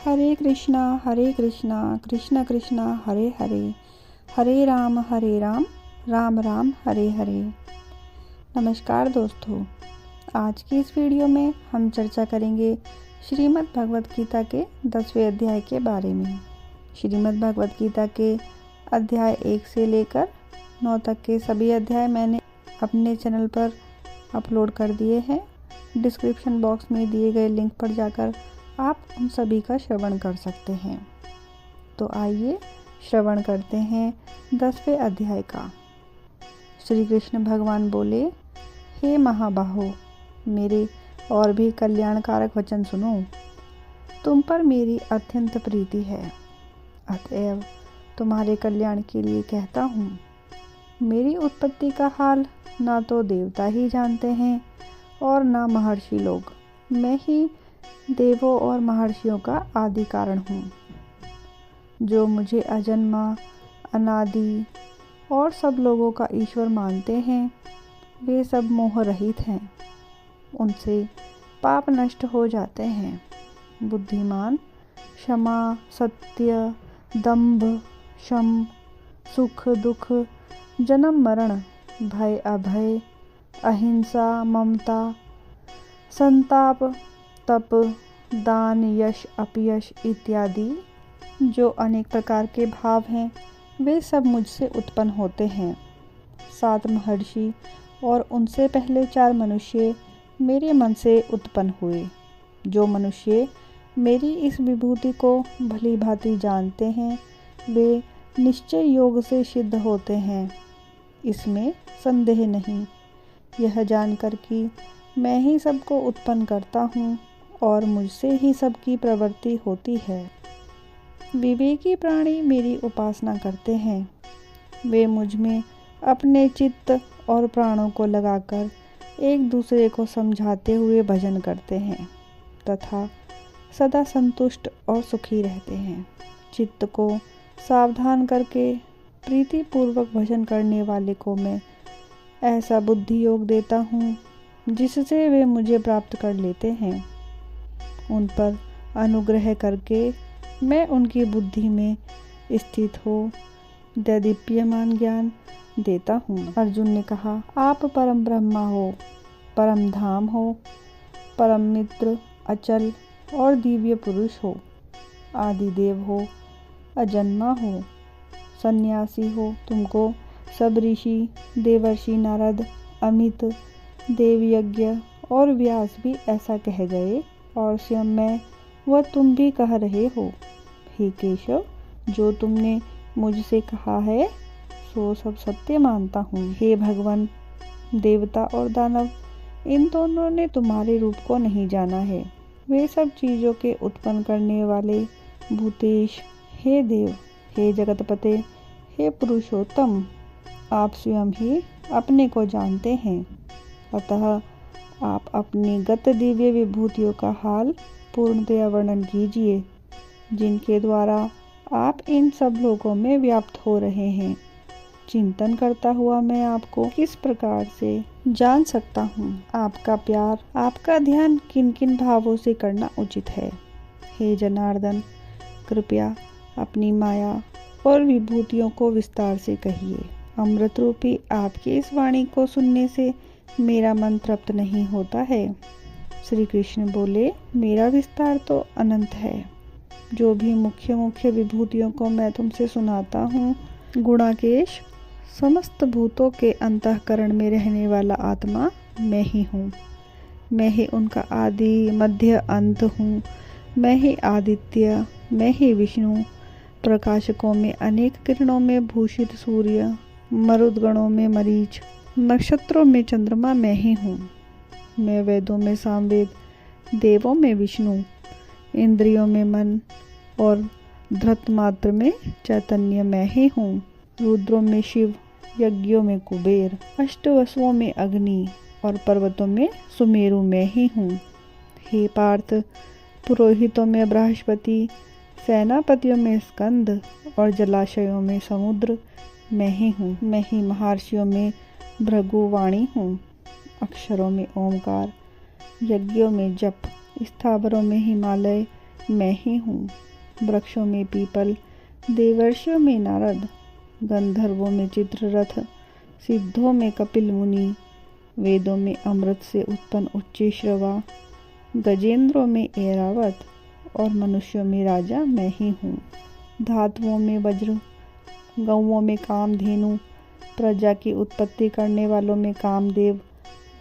हरे कृष्णा कृष्ण कृष्णा हरे हरे, हरे राम राम राम हरे हरे। नमस्कार दोस्तों, आज की इस वीडियो में हम चर्चा करेंगे श्रीमद् भगवत गीता के 10वें अध्याय के बारे में। श्रीमद् भगवत गीता के अध्याय 1 से लेकर 9 तक के सभी अध्याय मैंने अपने चैनल पर अपलोड कर दिए हैं। डिस्क्रिप्शन बॉक्स में दिए गए लिंक पर जाकर आप उन सभी का श्रवण कर सकते हैं। तो आइए श्रवण करते हैं 10वें अध्याय का। श्री कृष्ण भगवान बोले, हे महाबाहो, मेरे और भी कल्याणकारक वचन सुनो। तुम पर मेरी अत्यंत प्रीति है, अतएव तुम्हारे कल्याण के लिए कहता हूँ। मेरी उत्पत्ति का हाल ना तो देवता ही जानते हैं और ना महर्षि लोग। मैं ही देवों और महर्षियों का आदि कारण हूँ। जो मुझे अजन्मा, अनादि और सब लोगों का ईश्वर मानते हैं, वे सब मोह रहित हैं। उनसे पाप नष्ट हो जाते हैं। बुद्धिमान क्षमा, सत्य, दंभ, शम, सुख दुख, जन्म मरण, भय अभय, अहिंसा, ममता, संताप, तप, दान, यश, अपयश इत्यादि जो अनेक प्रकार के भाव हैं, वे सब मुझसे उत्पन्न होते हैं। 7 महर्षि और उनसे पहले 4 मनुष्य मेरे मन से उत्पन्न हुए। जो मनुष्य मेरी इस विभूति को भली भांति जानते हैं, वे निश्चय योग से सिद्ध होते हैं, इसमें संदेह नहीं। यह जानकर कि मैं ही सबको उत्पन्न करता हूँ और मुझसे ही सबकी प्रवृत्ति होती है, विवेकी प्राणी मेरी उपासना करते हैं। वे मुझ में अपने चित्त और प्राणों को लगाकर एक दूसरे को समझाते हुए भजन करते हैं तथा सदा संतुष्ट और सुखी रहते हैं। चित्त को सावधान करके प्रीतिपूर्वक भजन करने वाले को मैं ऐसा बुद्धि योग देता हूँ जिससे वे मुझे प्राप्त कर लेते हैं। उन पर अनुग्रह करके मैं उनकी बुद्धि में स्थित हो दैदीप्यमान ज्ञान देता हूँ। अर्जुन ने कहा, आप परम ब्रह्मा हो, परम धाम हो, परम मित्र, अचल और दिव्य पुरुष हो, आदिदेव हो, अजन्मा हो, सन्यासी हो। तुमको सब ऋषि, देवर्षि नारद, अमित, देवयज्ञ और व्यास भी ऐसा कह गए और स्वयं मैं वह तुम भी कह रहे हो। हे केशव, जो तुमने मुझसे कहा है सो सब सत्य मानता हूँ। हे भगवान, देवता और दानव इन दोनों ने तुम्हारे रूप को नहीं जाना है। वे सब चीज़ों के उत्पन्न करने वाले भूतेश, हे देव, हे जगतपते, हे पुरुषोत्तम, आप स्वयं ही अपने को जानते हैं। अतः आप अपनी गत दिव्य विभूतियों का हाल पूर्णतया वर्णन कीजिए, जिनके द्वारा आप इन सब लोगों में व्याप्त हो रहे हैं। चिंतन करता हुआ मैं आपको किस प्रकार से जान सकता हूँ। आपका प्यार, आपका ध्यान किन किन भावों से करना उचित है। हे जनार्दन, कृपया अपनी माया और विभूतियों को विस्तार से कहिए। अमृत रूपी आपकी इस वाणी को सुनने से मेरा मन तृप्त नहीं होता है। श्री कृष्ण बोले, मेरा विस्तार तो अनंत है। जो भी मुख्य मुख्य विभूतियों को मैं तुमसे सुनाता हूँ, गुणाकेश, समस्त भूतों के अंतःकरण में रहने वाला आत्मा मैं ही हूँ। मैं ही उनका आदि मध्य अंत हूँ। मैं ही आदित्य, मैं ही विष्णु, प्रकाशकों में अनेक किरणों में भूषित सूर्य, मरुदगणों में मरीच, नक्षत्रों में चंद्रमा मैं ही हूँ। मैं वेदों में सामवेद, देवों में विष्णु, इंद्रियों में मन और धृत मात्र में चैतन्य मैं ही हूँ। रुद्रों में शिव, यज्ञों में कुबेर, अष्टवसुओं में अग्नि और पर्वतों में सुमेरु मैं ही हूँ। हे पार्थ, पुरोहितों में बृहस्पति, सेनापतियों में स्कंद और जलाशयों में समुद्र मैं ही हूँ। मैं ही महर्षियों में भृगुवाणी हूँ, अक्षरों में ओमकार, यज्ञों में जप, स्थावरों में हिमालय, मैं ही हूँ। वृक्षों में पीपल, देवर्षियों में नारद, गंधर्वों में चित्ररथ, सिद्धों में कपिल मुनि, वेदों में अमृत से उत्पन्न उच्चैःश्रवा, गजेंद्रों में ऐरावत और मनुष्यों में राजा मैं ही हूँ। धातुओं में वज्र, गौओं में कामधेनु, प्रजा की उत्पत्ति करने वालों में कामदेव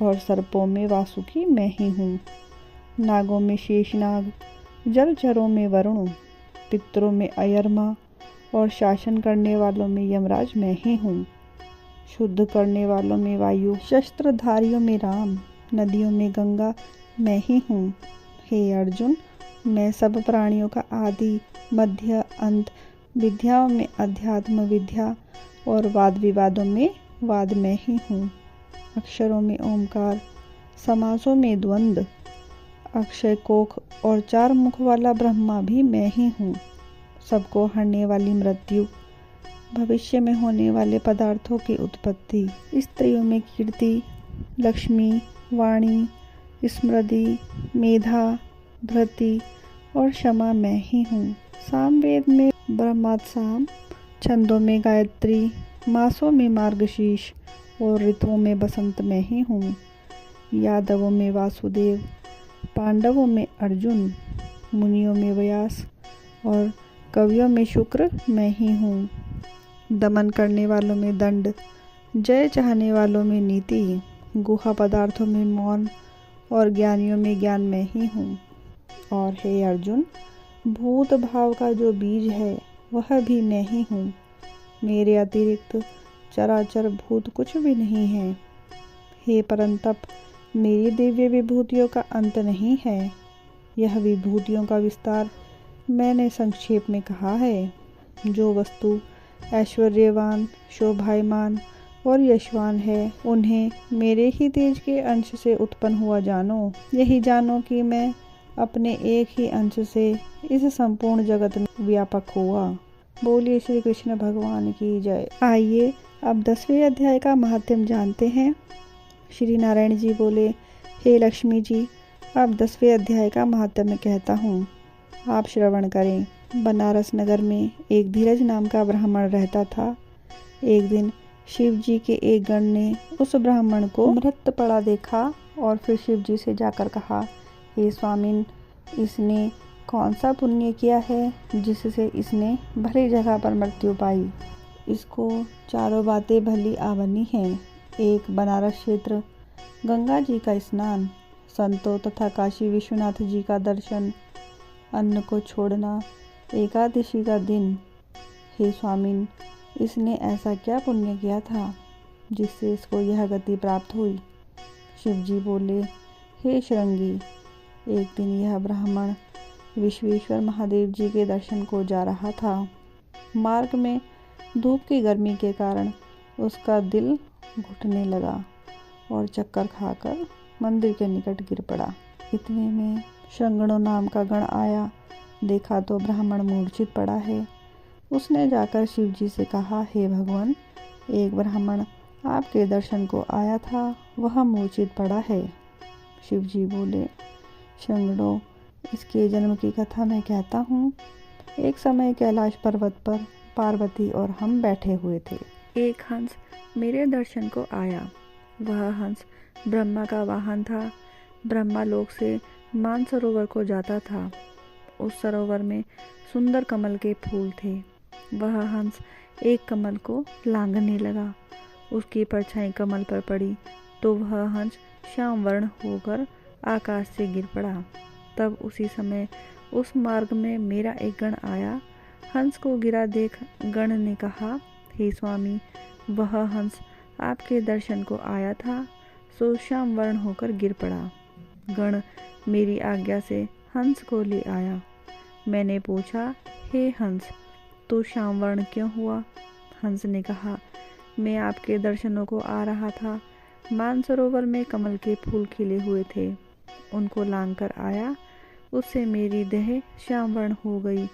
और सर्पों में वासुकी मैं ही हूँ। नागों में शेषनाग, जलचरों में वरुण, पितरों में अयरमा और शासन करने वालों में यमराज मैं ही हूँ। शुद्ध करने वालों में वायु, शस्त्रधारियों में राम, नदियों में गंगा मैं ही हूँ। हे अर्जुन, मैं सब प्राणियों का आदि मध्य अंत, विद्याओं में अध्यात्म विद्या और वाद विवादों में वाद मैं ही हूँ। अक्षरों में ओंकार, समासों में द्वंद्व, अक्षय कोख और 4 मुख वाला ब्रह्मा भी मैं ही हूँ। सबको हरने वाली मृत्यु, भविष्य में होने वाले पदार्थों की उत्पत्ति, स्त्रियों में कीर्ति, लक्ष्मी, वाणी, स्मृति, मेधा, धृति और क्षमा मैं ही हूँ। सामवेद में ब्रह्मात्साम, छंदों में गायत्री, मासों में मार्गशीर्ष और ऋतुओं में बसंत मैं ही हूँ। यादवों में वासुदेव, पांडवों में अर्जुन, मुनियों में व्यास और कवियों में शुक्र मैं ही हूँ। दमन करने वालों में दंड, जय चाहने वालों में नीति, गुहा पदार्थों में मौन और ज्ञानियों में ज्ञान मैं ही हूँ। और हे अर्जुन, भूत भाव का जो बीज है वह भी मैं ही हूँ। मेरे अतिरिक्त चराचर भूत कुछ भी नहीं है। हे परंतप, मेरी दिव्य विभूतियों का अंत नहीं है। यह विभूतियों का विस्तार मैंने संक्षेप में कहा है। जो वस्तु ऐश्वर्यवान, शोभायमान और यशवान है, उन्हें मेरे ही तेज के अंश से उत्पन्न हुआ जानो। यही जानो कि मैं अपने एक ही अंश से इस संपूर्ण जगत में व्यापक हुआ। बोलिए श्री कृष्ण भगवान की जय। आइए अब 10वें अध्याय का महात्म्य जानते हैं। श्री नारायण जी बोले, हे लक्ष्मी जी, अब 10वें अध्याय का महात्म्य कहता हूँ, आप श्रवण करें। बनारस नगर में एक धीरज नाम का ब्राह्मण रहता था। एक दिन शिव जी के एक गण ने उस ब्राह्मण को मृत पड़ा देखा और फिर शिव जी से जाकर कहा, हे स्वामिन, इसने कौन सा पुण्य किया है जिससे इसने भली जगह पर मृत्यु पाई। इसको चारों बातें भली आवनी हैं। एक, बनारस क्षेत्र, गंगा जी का स्नान, संतों तथा काशी विश्वनाथ जी का दर्शन, अन्न को छोड़ना, एकादशी का दिन। हे स्वामिन, इसने ऐसा क्या पुण्य किया था जिससे इसको यह गति प्राप्त हुई। शिव जी बोले, हे श्रृंगी, एक दिन यह ब्राह्मण विश्वेश्वर महादेव जी के दर्शन को जा रहा था। मार्ग में धूप की गर्मी के कारण उसका दिल घुटने लगा और चक्कर खाकर मंदिर के निकट गिर पड़ा। इतने में श्रंगणों नाम का गण आया। देखा तो ब्राह्मण मूर्छित पड़ा है। उसने जाकर शिव जी से कहा, हे भगवान, एक ब्राह्मण आपके दर्शन को आया था, वह मूर्छित पड़ा है। शिव जी बोले, श्रंगणों, इसके जन्म की कथा मैं कहता हूँ। एक समय कैलाश पर्वत पर पार्वती और हम बैठे हुए थे। एक हंस मेरे दर्शन को आया। वह हंस ब्रह्मा का वाहन था। ब्रह्मा लोक से मानसरोवर को जाता था। उस सरोवर में सुंदर कमल के फूल थे। वह हंस एक कमल को लांघने लगा। उसकी परछाई कमल पर पड़ी तो वह हंस श्याम वर्ण होकर आकाश से गिर पड़ा। तब उसी समय उस मार्ग में मेरा एक गण आया। हंस को गिरा देख गण ने कहा, हे स्वामी, वह हंस आपके दर्शन को आया था, सो श्याम वर्ण होकर गिर पड़ा। गण मेरी आज्ञा से हंस को ले आया। मैंने पूछा, हे हंस, तू श्याम वर्ण क्यों हुआ। हंस ने कहा, मैं आपके दर्शनों को आ रहा था। मानसरोवर में कमल के फूल खिले हुए थे, उनको लांघ कर आया। उससे मेरी देह श्याम वर्ण हो गई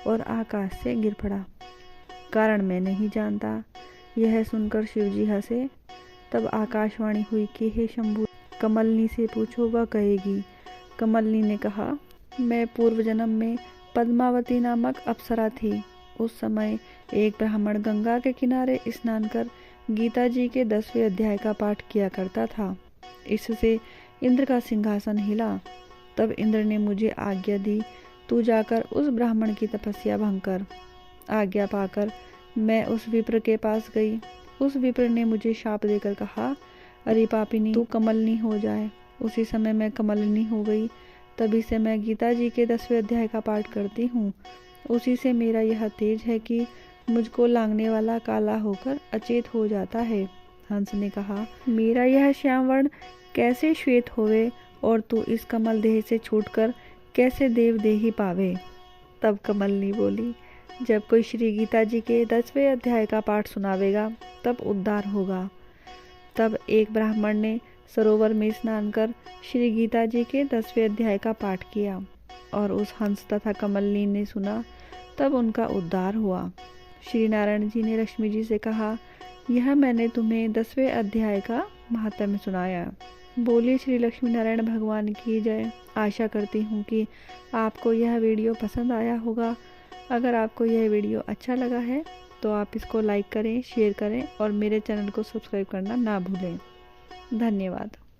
और आकाश से गिर पड़ा। कारण मैं नहीं जानता। यह सुनकर शिवजी हंसे। तब आकाशवाणी हुई कि हे शंभु, कमलनी से पूछो, वह कहेगी। कमलनी ने कहा, मैं पूर्व जन्म में पद्मावती नामक अप्सरा थी। उस समय एक ब्राह्मण गंगा के किनारे स्नान कर गीता जी के 10वें अध्याय का पाठ किया करता था। इससे इंद्र का सिंहासन हिला। तब इंद्र ने मुझे आज्ञा दी, तू जाकर उस ब्राह्मण की तपस्या भंग कर। आज्ञा पाकर मैं उस विप्र के पास गई। उस विप्र ने मुझे शाप देकर कहा, अरे पापिनी, तू कमलनी हो जाए। उसी समय मैं कमलनी हो गई। तभी से मैं गीता जी के 10वें अध्याय का पाठ करती हूँ। उसी से मेरा यह तेज है कि मुझको लांघने वाला काला होकर अचेत हो जाता है। हंस ने कहा, मेरा यह श्याम वर्ण कैसे श्वेत होवे और तू इस कमल देह से छूटकर कैसे देव देही पावे। तब कमलनी बोली, जब कोई श्री गीता जी के 10वें अध्याय का पाठ सुनावेगा तब उद्धार होगा। तब एक ब्राह्मण ने सरोवर में स्नान कर श्री गीता जी के 10वें अध्याय का पाठ किया और उस हंस तथा कमलनी ने सुना। तब उनका उद्धार हुआ। श्री नारायण जी ने लक्ष्मी जी से कहा, यह मैंने तुम्हें 10वें अध्याय का महात्म्य सुनाया। बोली श्री लक्ष्मी नारायण भगवान की जय। आशा करती हूँ कि आपको यह वीडियो पसंद आया होगा। अगर आपको यह वीडियो अच्छा लगा है तो आप इसको लाइक करें, शेयर करें और मेरे चैनल को सब्सक्राइब करना ना भूलें। धन्यवाद।